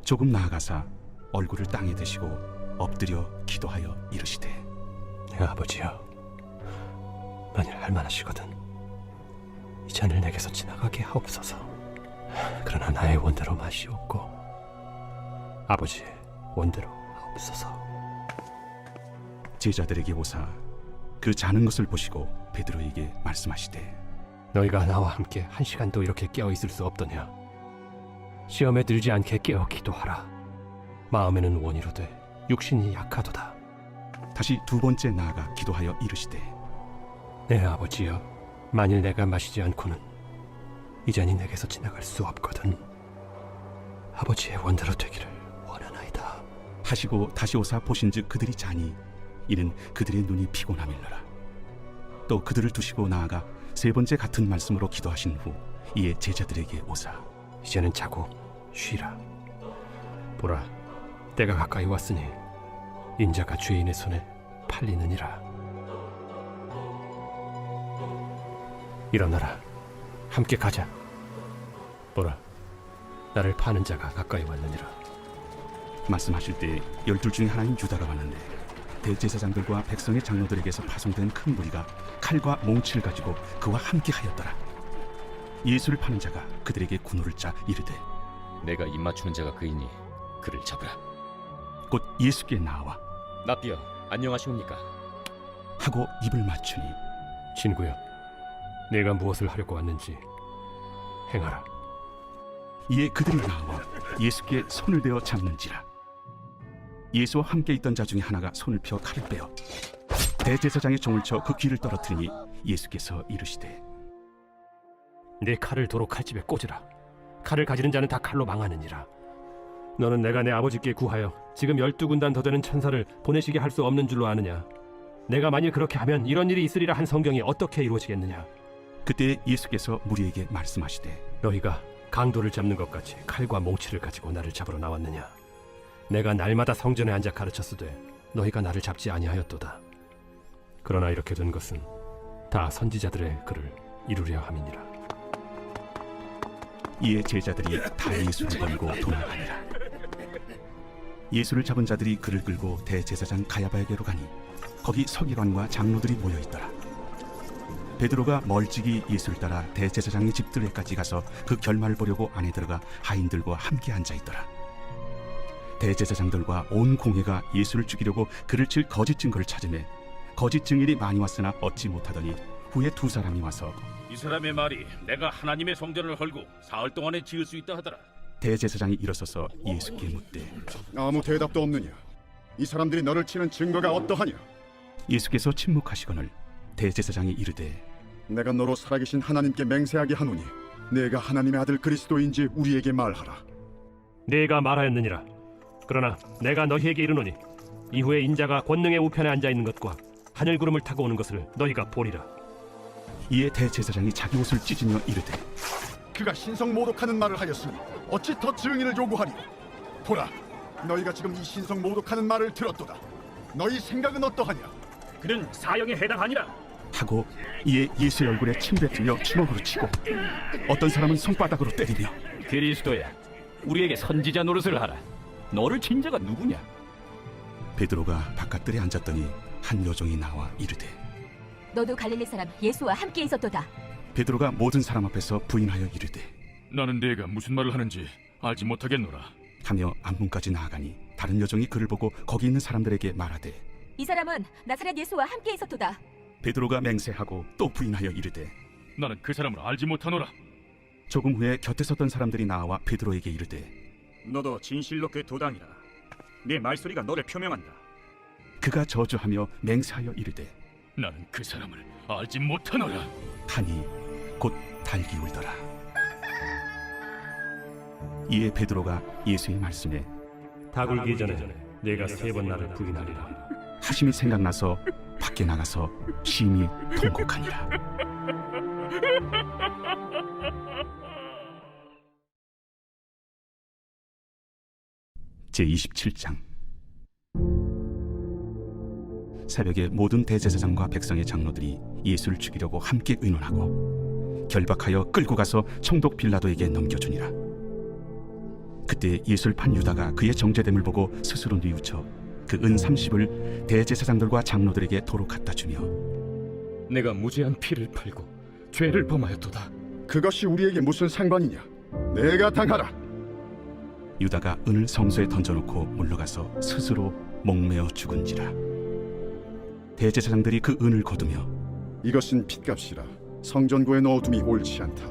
조금 나아가사 얼굴을 땅에 대시고 엎드려 기도하여 이르시되 내 아버지여, 만일 할만하시거든 이 잔을 내게서 지나가게 하옵소서. 그러나 나의 원대로 마시옵고 아버지의 원대로 하옵소서. 제자들에게 오사 그 자는 것을 보시고 베드로에게 말씀하시되 너희가 나와 함께 1시간도 이렇게 깨어 있을 수 없더냐? 시험에 들지 않게 깨어 기도하라. 마음에는 원이로되 육신이 약하도다. 다시 2 번째 나아가 기도하여 이르시되 내 아버지여, 만일 내가 마시지 않고는 이 잔이 내게서 지나갈 수 없거든. 아버지의 원대로 되기를 원하나이다 하시고 다시 오사 보신즉 그들이 자니 이는 그들의 눈이 피곤함일러라. 또 그들을 두시고 나아가 3 번째 같은 말씀으로 기도하신 후 이에 제자들에게 오사 이제는 자고 쉬라. 보라, 때가 가까이 왔으니 인자가 죄인의 손에 팔리느니라. 일어나라, 함께 가자. 보라, 나를 파는 자가 가까이 왔느니라. 말씀하실 때 12 중에 하나인 유다가 왔는데 대제사장들과 백성의 장로들에게서 파송된 큰 무리가 칼과 몽치를 가지고 그와 함께 하였더라. 예수를 파는 자가 그들에게 군호를 짜 이르되 내가 입맞추는 자가 그이니 그를 잡으라. 곧 예수께 나와 납비여, 안녕하시옵니까? 하고 입을 맞추니 친구여, 내가 무엇을 하려고 왔는지 행하라. 이에 그들이 나와 예수께 손을 대어 잡는지라. 예수와 함께 있던 자 중에 하나가 손을 펴 칼을 빼어 대제사장의 종을 쳐 그 귀를 떨어뜨리니 예수께서 이르시되 내 칼을 도로 칼집에 꽂으라. 칼을 가지는 자는 다 칼로 망하느니라. 너는 내가 내 아버지께 구하여 지금 12군단 더 되는 천사를 보내시게 할 수 없는 줄로 아느냐. 내가 만일 그렇게 하면 이런 일이 있으리라 한 성경이 어떻게 이루어지겠느냐. 그때 예수께서 무리에게 말씀하시되 너희가 강도를 잡는 것 같이 칼과 몽치를 가지고 나를 잡으러 나왔느냐. 내가 날마다 성전에 앉아 가르쳤으되 너희가 나를 잡지 아니하였도다. 그러나 이렇게 된 것은 다 선지자들의 글을 이루려 함이니라. 이에 제자들이 다 예수를 버리고 도망하니라. 예수를 잡은 자들이 그를 끌고 대제사장 가야바에게로 가니 거기 서기관과 장로들이 모여 있더라. 베드로가 멀찍이 예수를 따라 대제사장의 집들에까지 가서 그 결말을 보려고 안에 들어가 하인들과 함께 앉아 있더라. 대제사장들과 온 공회가 예수를 죽이려고 그를 칠 거짓 증거를 찾으매 거짓 증인이 많이 왔으나 얻지 못하더니 후에 2 사람이 와서 이 사람의 말이 내가 하나님의 성전을 헐고 사흘 동안에 지을 수 있다 하더라. 대제사장이 일어서서 예수께 묻되 아무 대답도 없느냐? 이 사람들이 너를 치는 증거가 어떠하냐? 예수께서 침묵하시거늘 대제사장이 이르되 내가 너로 살아계신 하나님께 맹세하게 하노니 내가 하나님의 아들 그리스도인지 우리에게 말하라. 네가 말하였느니라. 그러나 내가 너희에게 이르노니 이후에 인자가 권능의 우편에 앉아 있는 것과 하늘 구름을 타고 오는 것을 너희가 보리라. 이에 대제사장이 자기 옷을 찢으며 이르되 그가 신성 모독하는 말을 하였으니 어찌 더 증인을 요구하리요? 보라, 너희가 지금 이 신성 모독하는 말을 들었도다. 너희 생각은 어떠하냐? 그는 사형에 해당하니라. 하고 이에 예수의 얼굴에 침 뱉으며 주먹으로 치고 어떤 사람은 손바닥으로 때리며 그리스도야, 우리에게 선지자 노릇을 하라. 너를 친 자가 누구냐? 베드로가 바깥들에 앉았더니 한 여종이 나와 이르되 너도 갈릴리 사람 예수와 함께 있었도다. 베드로가 모든 사람 앞에서 부인하여 이르되 나는 네가 무슨 말을 하는지 알지 못하겠노라. 하며 앞문까지 나아가니 다른 여종이 그를 보고 거기 있는 사람들에게 말하되 이 사람은 나사렛 예수와 함께 있었도다. 베드로가 맹세하고 또 부인하여 이르되 나는 그 사람을 알지 못하노라. 조금 후에 곁에 섰던 사람들이 나와 베드로에게 이르되 너도 진실로 그 도당이라. 네 말소리가 너를 표명한다. 그가 저주하며 맹세하여 이르되 나는 그 사람을 알지 못하노라. 하니 곧 달기 울더라. 이에 베드로가 예수의 말씀에 다 굴기 전에 내가 3번 나를 부인하리라 하심이 생각나서 밖에 나가서 심히 통곡하니라. 제27장. 새벽에 모든 대제사장과 백성의 장로들이 예수를 죽이려고 함께 의논하고 결박하여 끌고 가서 총독 빌라도에게 넘겨주니라. 그때 예수를 판 유다가 그의 정죄됨을 보고 스스로 뉘우쳐 그 은 30을 대제사장들과 장로들에게 도로 갖다 주며 내가 무죄한 피를 팔고 죄를 범하였도다. 그것이 우리에게 무슨 상관이냐? 내가 당하라. 유다가 은을 성소에 던져놓고 물러가서 스스로 목매어 죽은지라. 대제사장들이 그 은을 거두며 이것은 핏값이라 성전고에 넣어둠이 옳지 않다.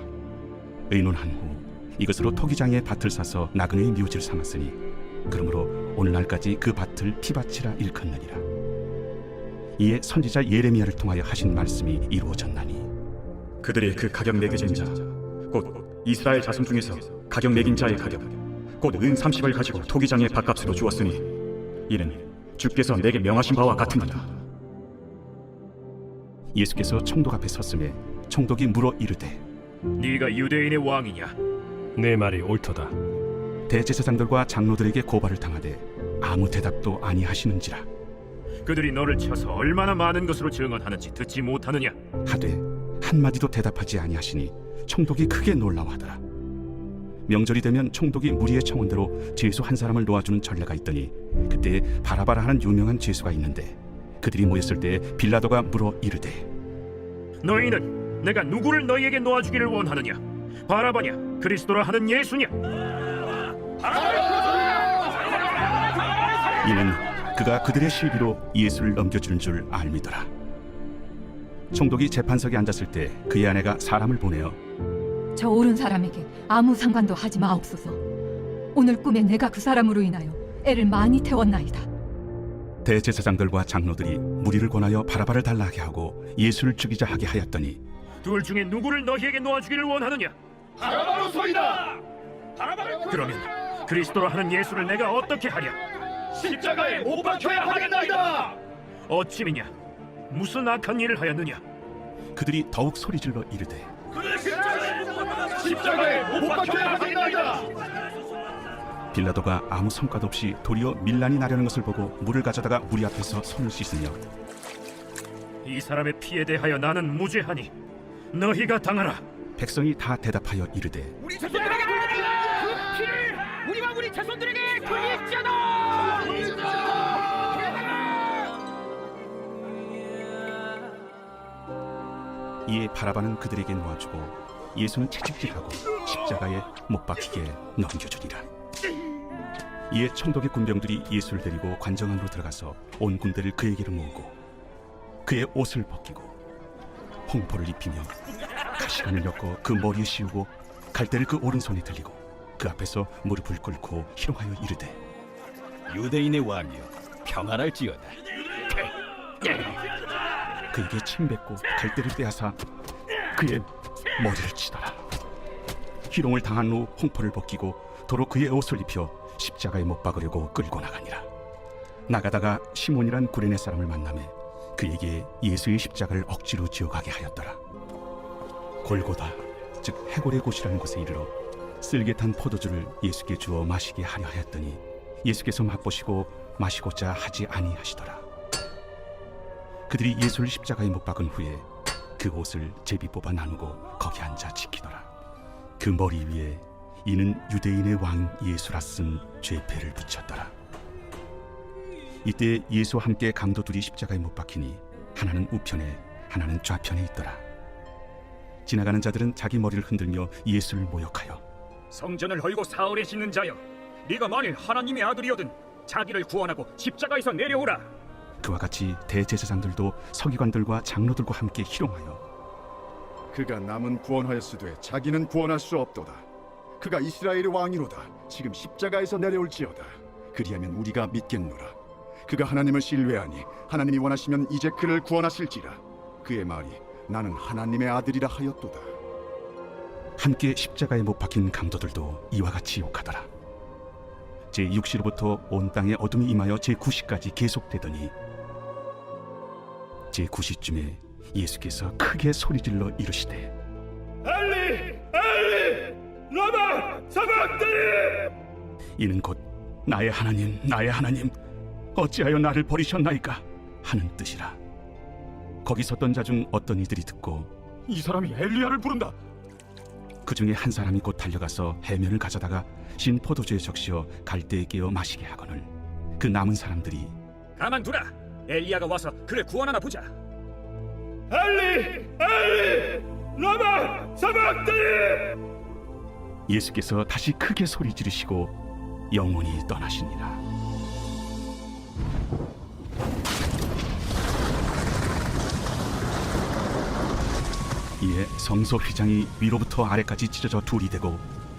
의논한 후 이것으로 토기장에 밭을 사서 나그네의 묘지를 삼았으니 그러므로 오늘날까지 그 밭을 피밭이라 일컫느니라. 이에 선지자 예레미야를 통하여 하신 말씀이 이루어졌나니 그들이 그 가격 매겨진 자, 곧 이스라엘 자손 중에서 가격 매긴 자의 가격, 곧 은 30을 가지고 토기장의 밭값으로 주었으니 이는 주께서 내게 명하신 바와 같으니라. 예수께서 총독 앞에 섰음에 총독이 물어 이르되 네가 유대인의 왕이냐? 내 말이 옳도다. 대제사장들과 장로들에게 고발을 당하되 아무 대답도 아니하시는지라. 그들이 너를 쳐서 얼마나 많은 것으로 증언하는지 듣지 못하느냐? 하되 한마디도 대답하지 아니하시니 총독이 크게 놀라워하더라. 명절이 되면 총독이 무리의 청원대로 죄수 한 사람을 놓아주는 전례가 있더니 그때 바라바라 하는 유명한 죄수가 있는데 그들이 모였을 때 빌라도가 물어 이르되 너희는 내가 누구를 너희에게 놓아주기를 원하느냐? 바라바냐? 그리스도라 하는 예수냐? 이는 그가 그들의 시비로 예수를 넘겨주는 줄 알미더라. 총독이 재판석에 앉았을 때 그의 아내가 사람을 보내어 저 옳은 사람에게 아무 상관도 하지 마옵소서. 오늘 꿈에 내가 그 사람으로 인하여 애를 많이 태웠나이다. 대제사장들과 장로들이 무리를 권하여 바라바를 달라하게 하고 예수를 죽이자 하게 하였더니 둘 중에 누구를 너희에게 놓아주기를 원하느냐? 바라바로소이다. 그러면 그리스도라 하는 예수를 내가 어떻게 하랴? 십자가에 못 박혀야 하겠나이다. 어찌미냐? 무슨 악한 일을 하였느냐? 그들이 더욱 소리질러 이르되 십자가에 못 박혀야 하겠나이다. 빌라도가 아무 성과도 없이 도리어 밀란이 나려는 것을 보고 물을 가져다가 무리 앞에서 손을 씻으며 이 사람의 피에 대하여 나는 무죄하니 너희가 당하라. 백성이 다 대답하여 이르되 우리 자손들에게 돌려라. 그 피를 우리와 우리 자손들에게 돌릴지어다. 이에 바라바는 그들에게 놓아주고 예수는 채찍질하고 십자가에 못 박히게 넘겨주니라. 이에 총독의 군병들이 예수를 데리고 관정 안으로 들어가서 온 군대를 그에게로 모으고 그의 옷을 벗기고 홍포를 입히며 가시관을 엮어 그 머리에 씌우고 갈대를 그 오른손에 들리고 그 앞에서 무릎을 꿇고 희롱하여 이르되 유대인의 왕이여 평안할지어다. 그에게 침뱉고 갈대를 떼어사 그의 머리를 치더라. 희롱을 당한 후 홍포를 벗기고 도로 그의 옷을 입혀 십자가에 못 박으려고 끌고 나가니라. 나가다가 시몬이란 구레네 사람을 만나매 그에게 예수의 십자가를 억지로 지어가게 하였더라. 골고다 즉 해골의 곳이라는 곳에 이르러 쓸개탄 포도주를 예수께 주어 마시게 하려 하였더니 예수께서 맛보시고 마시고자 하지 아니하시더라. 그들이 예수를 십자가에 못 박은 후에 그 옷을 제비 뽑아 나누고 거기 앉아 지키더라. 그 머리 위에 이는 유대인의 왕 예수라 쓴 죄패를 붙였더라. 이때 예수와 함께 강도 둘이 십자가에 못 박히니 하나는 우편에 하나는 좌편에 있더라. 지나가는 자들은 자기 머리를 흔들며 예수를 모욕하여 성전을 헐고 사흘에 짓는 자여, 네가 만일 하나님의 아들이거든 자기를 구원하고 십자가에서 내려오라. 그와 같이 대제사장들도 서기관들과 장로들과 함께 희롱하여 그가 남은 구원하였으되 자기는 구원할 수 없도다. 그가 이스라엘의 왕이로다. 지금 십자가에서 내려올지어다. 그리하면 우리가 믿겠노라. 그가 하나님을 신뢰하니 하나님이 원하시면 이제 그를 구원하실지라. 그의 말이 나는 하나님의 아들이라 하였도다. 함께 십자가에 못 박힌 강도들도 이와 같이 욕하더라. 제6시로부터 온 땅에 어둠이 임하여 제9시까지 계속되더니 제9시쯤에 예수께서 크게 소리질러 이르시되 엘리 엘리 라마 사박다니. 이는 곧 나의 하나님 어찌하여 나를 버리셨나이까 하는 뜻이라. 거기 섰던 자 중 어떤 이들이 듣고 이 사람이 엘리야를 부른다. 그 중에 한 사람이 곧 달려가서 해면을 가져다가 신 포도주에 적시어 갈대에 깨어 마시게 하거늘 그 남은 사람들이 가만두라. 엘리야가 와서 그를 구원하나 보자. 엘리 라마 사박다니. 예수께서 다시 크게 소리 지르시고 영원히 떠나시니라. 이에 성소 휘장이 위로부터 아래까지 찢어져 둘이 되고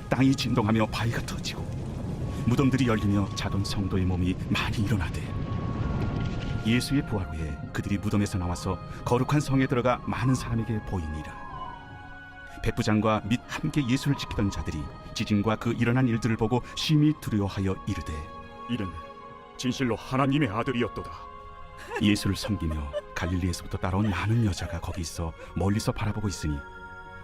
땅이 진동하며 바위가 터지고 무덤들이 열리며 자던 성도의 몸이 많이 일어나되 예수의 부활 후에 그들이 무덤에서 나와서 거룩한 성에 들어가 많은 사람에게 보이니라. 백부장과 및 함께 예수를 지키던 자들이 지진과 그 일어난 일들을 보고 심히 두려워하여 이르되 이는 진실로 하나님의 아들이었도다. 예수를 섬기며 갈릴리에서부터 따라온 많은 여자가 거기 있어 멀리서 바라보고 있으니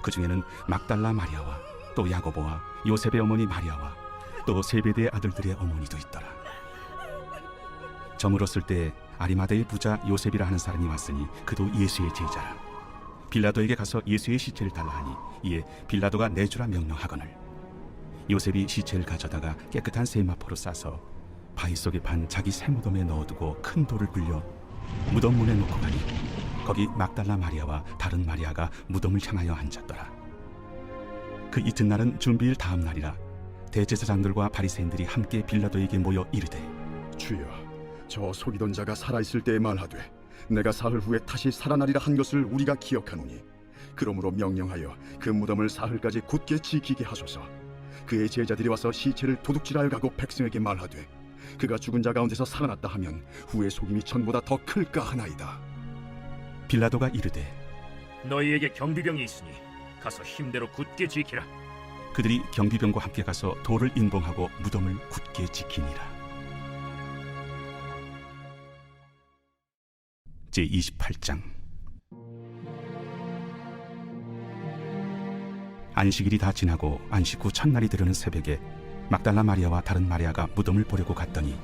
그 중에는 막달라 마리아와 또 야고보와 요셉의 어머니 마리아와 또 세베대의 아들들의 어머니도 있더라. 저물었을 때 아리마다의 부자 요셉이라 하는 사람이 왔으니 그도 예수의 제자라. 빌라도에게 가서 예수의 시체를 달라 하니 이에 빌라도가 내주라 명령하거늘 요셉이 시체를 가져다가 깨끗한 세마포로 싸서 바위 속에 판 자기 새 무덤에 넣어두고 큰 돌을 굴려 무덤 문에 놓고 가니 거기 막달라 마리아와 다른 마리아가 무덤을 향하여 앉았더라. 그 이튿날은 준비일 다음 날이라 대제사장들과 바리새인들이 함께 빌라도에게 모여 이르되 주여, 저 속이던 자가 살아있을 때에 말하되 내가 사흘 후에 다시 살아나리라 한 것을 우리가 기억하노니 그러므로 명령하여 그 무덤을 사흘까지 굳게 지키게 하소서. 그의 제자들이 와서 시체를 도둑질하여 가고 백성에게 말하되 그가 죽은 자 가운데서 살아났다 하면 후의 속임이 전보다 더 클까 하나이다. 빌라도가 이르되 너희에게 경비병이 있으니 가서 힘대로 굳게 지키라. 그들이 경비병과 함께 가서 돌을 인봉하고 무덤을 굳게 지키니라. 제28장. 안식일이 다 지나고 안식 후 첫날이 되려는 새벽에 막달라 마리아와 다른 마리아가 무덤을 보려고 갔더니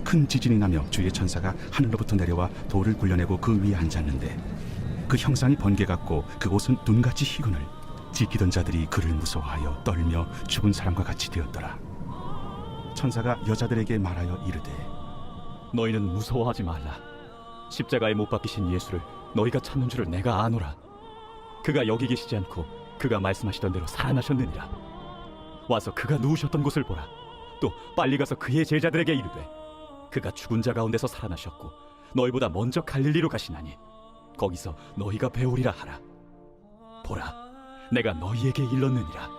큰 지진이 나며 주의 천사가 하늘로부터 내려와 돌을 굴려내고 그 위에 앉았는데 그 형상이 번개 같고 그곳은 눈같이 희근을 지키던 자들이 그를 무서워하여 떨며 죽은 사람과 같이 되었더라. 천사가 여자들에게 말하여 이르되 너희는 무서워하지 말라. 십자가에 못 박히신 예수를 너희가 찾는 줄을 내가 아노라. 그가 여기 계시지 않고 그가 말씀하시던 대로 살아나셨느니라. 와서 그가 누우셨던 곳을 보라. 또 빨리 가서 그의 제자들에게 이르되 그가 죽은 자 가운데서 살아나셨고 너희보다 먼저 갈릴리로 가시나니 거기서 너희가 배우리라 하라. 보라, 내가 너희에게 일렀느니라.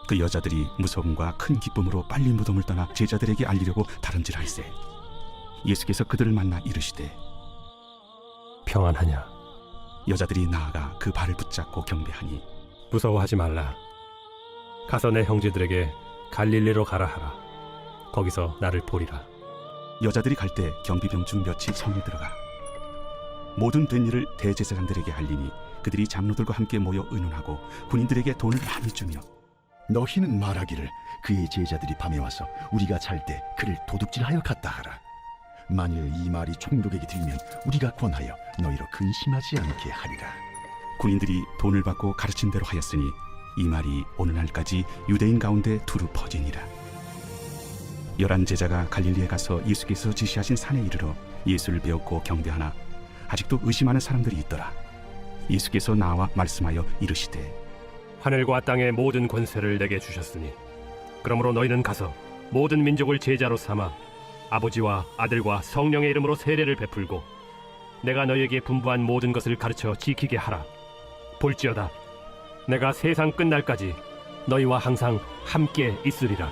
그 여자들이 무서움과 큰 기쁨으로 빨리 무덤을 떠나 제자들에게 알리려고 다름질할세 예수께서 그들을 만나 이르시되 평안하냐? 여자들이 나아가 그 발을 붙잡고 경배하니 무서워하지 말라. 가서 내 형제들에게 갈릴리로 가라 하라. 거기서 나를 보리라. 여자들이 갈 때 경비병 중 몇이 성에 들어가 모든 된 일을 대제사장들에게 알리니 그들이 장로들과 함께 모여 의논하고 군인들에게 돈을 많이 주며 너희는 말하기를 그의 제자들이 밤에 와서 우리가 잘 때 그를 도둑질하여 갔다 하라. 만일 이 말이 총독에게 들리면 우리가 권하여 너희로 근심하지 않게 하리라. 군인들이 돈을 받고 가르친 대로 하였으니 이 말이 오늘날까지 유대인 가운데 두루 퍼지니라. 11 제자가 갈릴리에 가서 예수께서 지시하신 산에 이르러 예수를 배웠고 경배하나 아직도 의심하는 사람들이 있더라. 예수께서 나와 말씀하여 이르시되 하늘과 땅의 모든 권세를 내게 주셨으니 그러므로 너희는 가서 모든 민족을 제자로 삼아 아버지와 아들과 성령의 이름으로 세례를 베풀고 내가 너희에게 분부한 모든 것을 가르쳐 지키게 하라. 볼지어다 내가 세상 끝날까지 너희와 항상 함께 있으리라.